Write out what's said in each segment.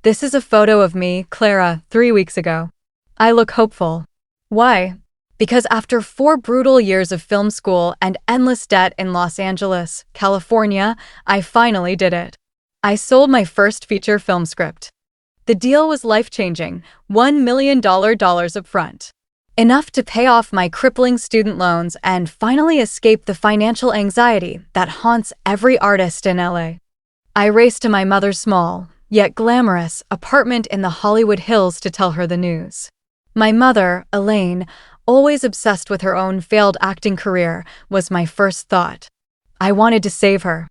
This is a photo of me, Clara, 3 weeks ago. I look hopeful. Why? Because after 4 brutal years of film school and endless debt in Los Angeles, California, I finally did it. I sold my first feature film script. The deal was life-changing, $1 million up front. Enough to pay off my crippling student loans and finally escape the financial anxiety that haunts every artist in LA. I raced to my mother's small, yet glamorous, apartment in the Hollywood Hills to tell her the news. My mother, Elaine, always obsessed with her own failed acting career, was my first thought. I wanted to save her.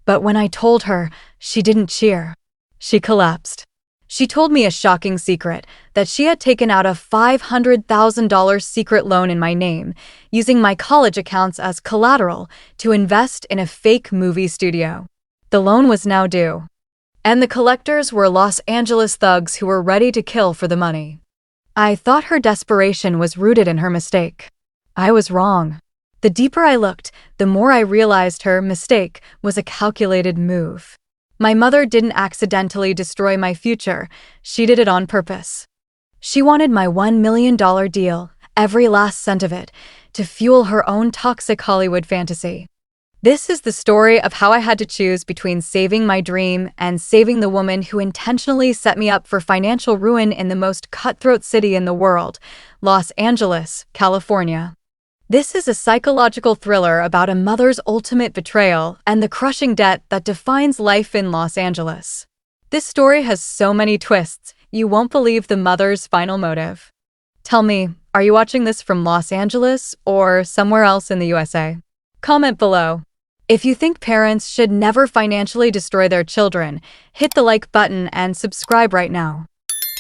But when I told her, she didn't cheer. She collapsed. She told me a shocking secret, that she had taken out a $500,000 secret loan in my name, using my college accounts as collateral to invest in a fake movie studio. The loan was now due. And the collectors were Los Angeles thugs who were ready to kill for the money. I thought her desperation was rooted in her mistake. I was wrong. The deeper I looked, the more I realized her mistake was a calculated move. My mother didn't accidentally destroy my future, she did it on purpose. She wanted my $1 million deal, every last cent of it, to fuel her own toxic Hollywood fantasy. This is the story of how I had to choose between saving my dream and saving the woman who intentionally set me up for financial ruin in the most cutthroat city in the world, Los Angeles, California. This is a psychological thriller about a mother's ultimate betrayal and the crushing debt that defines life in Los Angeles. This story has so many twists, you won't believe the mother's final motive. Tell me, are you watching this from Los Angeles or somewhere else in the USA? Comment below. If you think parents should never financially destroy their children, hit the like button and subscribe right now.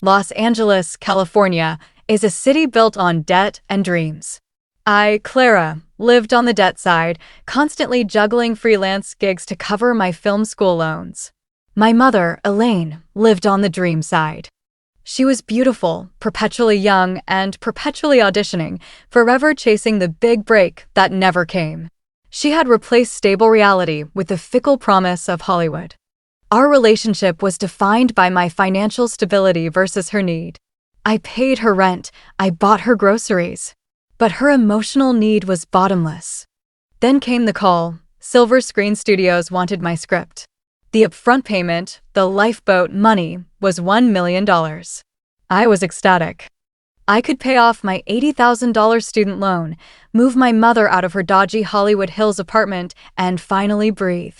Los Angeles, California, is a city built on debt and dreams. I, Clara, lived on the debt side, constantly juggling freelance gigs to cover my film school loans. My mother, Elaine, lived on the dream side. She was beautiful, perpetually young, and perpetually auditioning, forever chasing the big break that never came. She had replaced stable reality with the fickle promise of Hollywood. Our relationship was defined by my financial stability versus her need. I paid her rent, I bought her groceries. But her emotional need was bottomless. Then came the call. Silver Screen Studios wanted my script. The upfront payment, the lifeboat money, was $1 million. I was ecstatic. I could pay off my $80,000 student loan, move my mother out of her dodgy Hollywood Hills apartment, and finally breathe.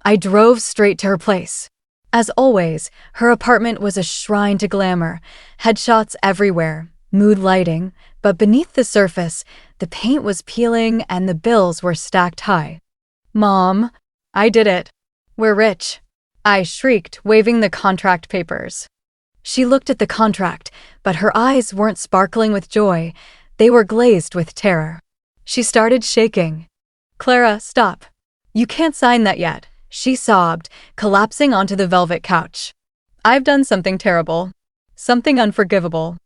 I drove straight to her place. As always, her apartment was a shrine to glamour, headshots everywhere, mood lighting, but beneath the surface, the paint was peeling and the bills were stacked high. "Mom, I did it. We're rich," I shrieked, waving the contract papers. She looked at the contract, but her eyes weren't sparkling with joy, they were glazed with terror. She started shaking. "Clara, stop. You can't sign that yet," she sobbed, collapsing onto the velvet couch. "I've done something terrible. Something unforgivable."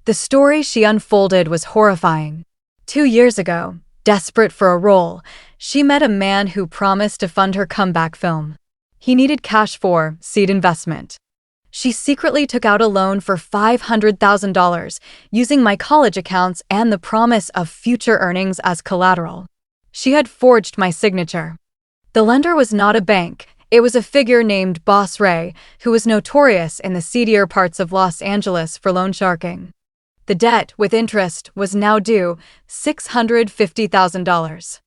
The story she unfolded was horrifying. 2 years ago, desperate for a role, she met a man who promised to fund her comeback film. He needed cash for seed investment. She secretly took out a loan for $500,000, using my college accounts and the promise of future earnings as collateral. She had forged my signature. The lender was not a bank, it was a figure named Boss Ray, who was notorious in the seedier parts of Los Angeles for loan sharking. The debt, with interest, was now due $650,000.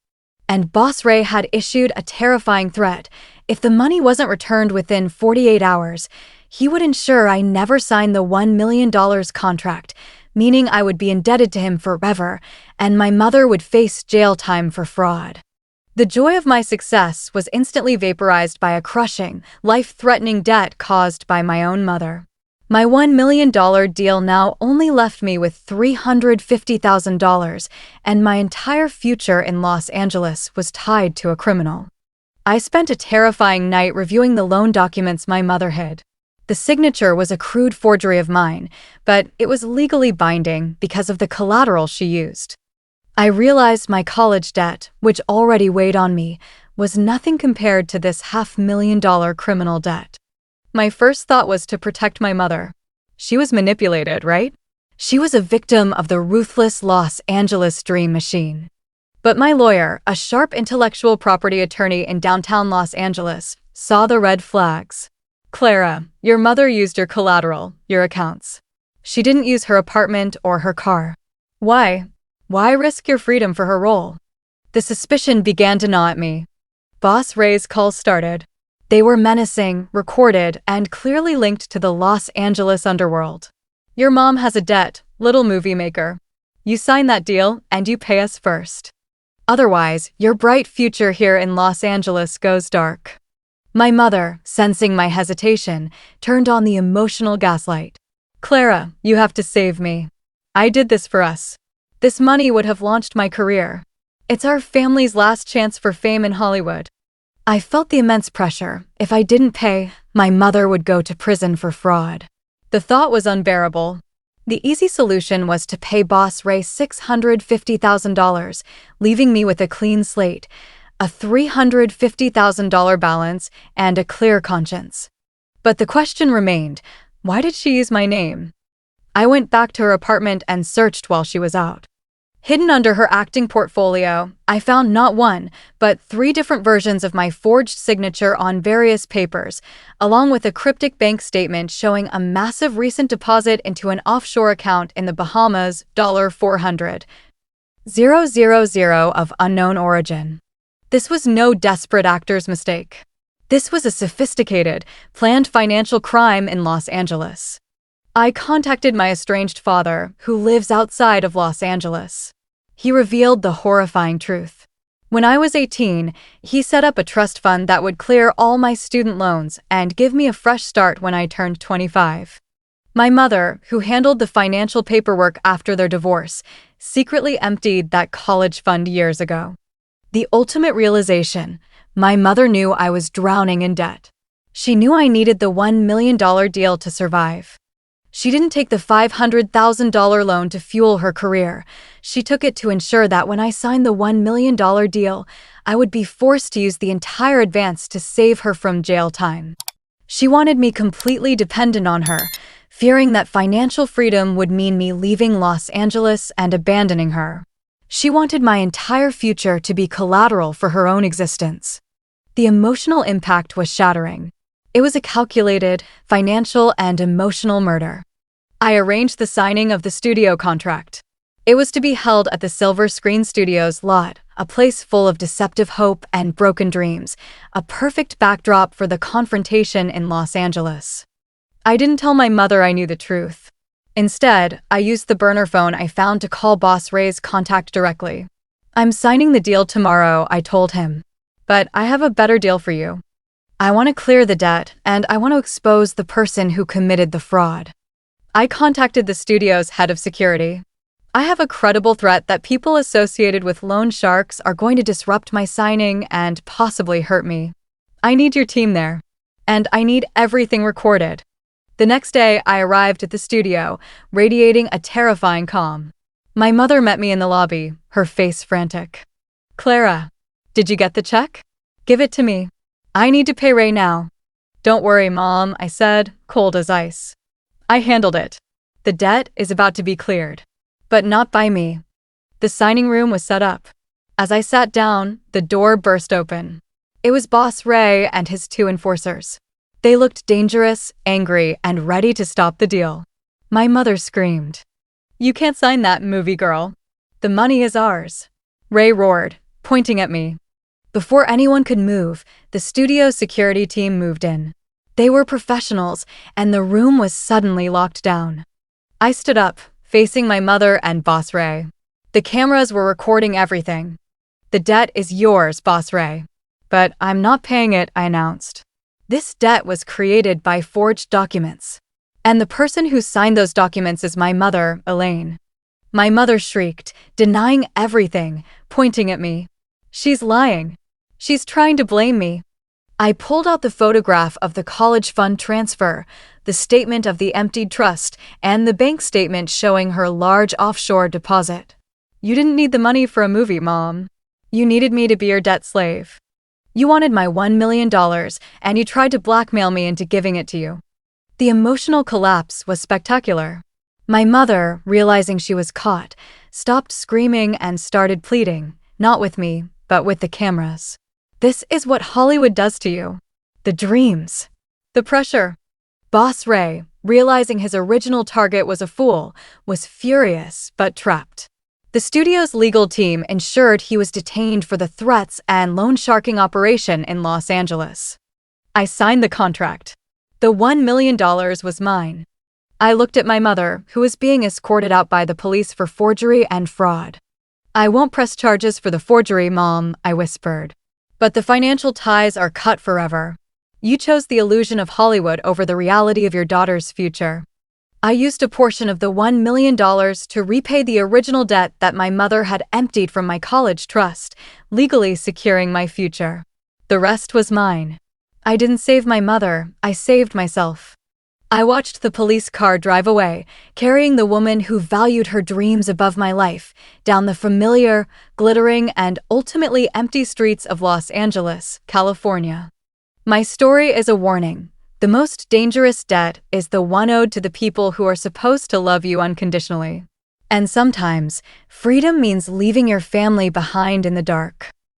And Boss Ray had issued a terrifying threat. If the money wasn't returned within 48 hours, he would ensure I never signed the $1 million contract, meaning I would be indebted to him forever, and my mother would face jail time for fraud. The joy of my success was instantly vaporized by a crushing, life-threatening debt caused by my own mother. My $1 million deal now only left me with $350,000, and my entire future in Los Angeles was tied to a criminal. I spent a terrifying night reviewing the loan documents my mother hid. The signature was a crude forgery of mine, but it was legally binding because of the collateral she used. I realized my college debt, which already weighed on me, was nothing compared to this $500,000 criminal debt. My first thought was to protect my mother. She was manipulated, right? She was a victim of the ruthless Los Angeles dream machine. But my lawyer, a sharp intellectual property attorney in downtown Los Angeles, saw the red flags. Clara, your mother used your collateral, your accounts. She didn't use her apartment or her car. Why? Why risk your freedom for her role? The suspicion began to gnaw at me. Boss Ray's calls started. They were menacing, recorded, and clearly linked to the Los Angeles underworld. Your mom has a debt, little movie maker. You sign that deal, and you pay us first. Otherwise, your bright future here in Los Angeles goes dark. My mother, sensing my hesitation, turned on the emotional gaslight. Clara, you have to save me. I did this for us. This money would have launched my career. It's our family's last chance for fame in Hollywood. I felt the immense pressure. If I didn't pay, my mother would go to prison for fraud. The thought was unbearable. The easy solution was to pay Boss Ray $650,000, leaving me with a clean slate, a $350,000 balance, and a clear conscience. But the question remained, why did she use my name? I went back to her apartment and searched while she was out. Hidden under her acting portfolio, I found not one, but 3 different versions of my forged signature on various papers, along with a cryptic bank statement showing a massive recent deposit into an offshore account in the Bahamas, $400,000 of unknown origin. This was no desperate actor's mistake. This was a sophisticated, planned financial crime in Los Angeles. I contacted my estranged father, who lives outside of Los Angeles. He revealed the horrifying truth. When I was 18, he set up a trust fund that would clear all my student loans and give me a fresh start when I turned 25. My mother, who handled the financial paperwork after their divorce, secretly emptied that college fund years ago. The ultimate realization: my mother knew I was drowning in debt. She knew I needed the $1 million deal to survive. She didn't take the $500,000 loan to fuel her career. She took it to ensure that when I signed the $1 million deal, I would be forced to use the entire advance to save her from jail time. She wanted me completely dependent on her, fearing that financial freedom would mean me leaving Los Angeles and abandoning her. She wanted my entire future to be collateral for her own existence. The emotional impact was shattering. It was a calculated, financial, and emotional murder. I arranged the signing of the studio contract. It was to be held at the Silver Screen Studios lot, a place full of deceptive hope and broken dreams, a perfect backdrop for the confrontation in Los Angeles. I didn't tell my mother I knew the truth. Instead, I used the burner phone I found to call Boss Ray's contact directly. I'm signing the deal tomorrow, I told him. But I have a better deal for you. I want to clear the debt, and I want to expose the person who committed the fraud. I contacted the studio's head of security. I have a credible threat that people associated with loan sharks are going to disrupt my signing and possibly hurt me. I need your team there, and I need everything recorded. The next day, I arrived at the studio, radiating a terrifying calm. My mother met me in the lobby, her face frantic. Clara, did you get the check? Give it to me. I need to pay Ray now. Don't worry, Mom, I said, cold as ice. I handled it. The debt is about to be cleared. But not by me. The signing room was set up. As I sat down, the door burst open. It was Boss Ray and his 2 enforcers. They looked dangerous, angry, and ready to stop the deal. My mother screamed. You can't sign that, movie girl. The money is ours. Ray roared, pointing at me. Before anyone could move, the studio security team moved in. They were professionals, and the room was suddenly locked down. I stood up, facing my mother and Boss Ray. The cameras were recording everything. The debt is yours, Boss Ray. But I'm not paying it, I announced. This debt was created by forged documents. And the person who signed those documents is my mother, Elaine. My mother shrieked, denying everything, pointing at me. She's lying. She's trying to blame me. I pulled out the photograph of the college fund transfer, the statement of the emptied trust, and the bank statement showing her large offshore deposit. You didn't need the money for a movie, Mom. You needed me to be your debt slave. You wanted my $1 million, and you tried to blackmail me into giving it to you. The emotional collapse was spectacular. My mother, realizing she was caught, stopped screaming and started pleading, not with me, but with the cameras. This is what Hollywood does to you. The dreams. The pressure. Boss Ray, realizing his original target was a fool, was furious but trapped. The studio's legal team ensured he was detained for the threats and loan sharking operation in Los Angeles. I signed the contract. The $1 million was mine. I looked at my mother, who was being escorted out by the police for forgery and fraud. I won't press charges for the forgery, Mom, I whispered. But the financial ties are cut forever. You chose the illusion of Hollywood over the reality of your daughter's future. I used a portion of the $1 million to repay the original debt that my mother had emptied from my college trust, legally securing my future. The rest was mine. I didn't save my mother, I saved myself. I watched the police car drive away, carrying the woman who valued her dreams above my life, down the familiar, glittering, and ultimately empty streets of Los Angeles, California. My story is a warning. The most dangerous debt is the one owed to the people who are supposed to love you unconditionally. And sometimes, freedom means leaving your family behind in the dark.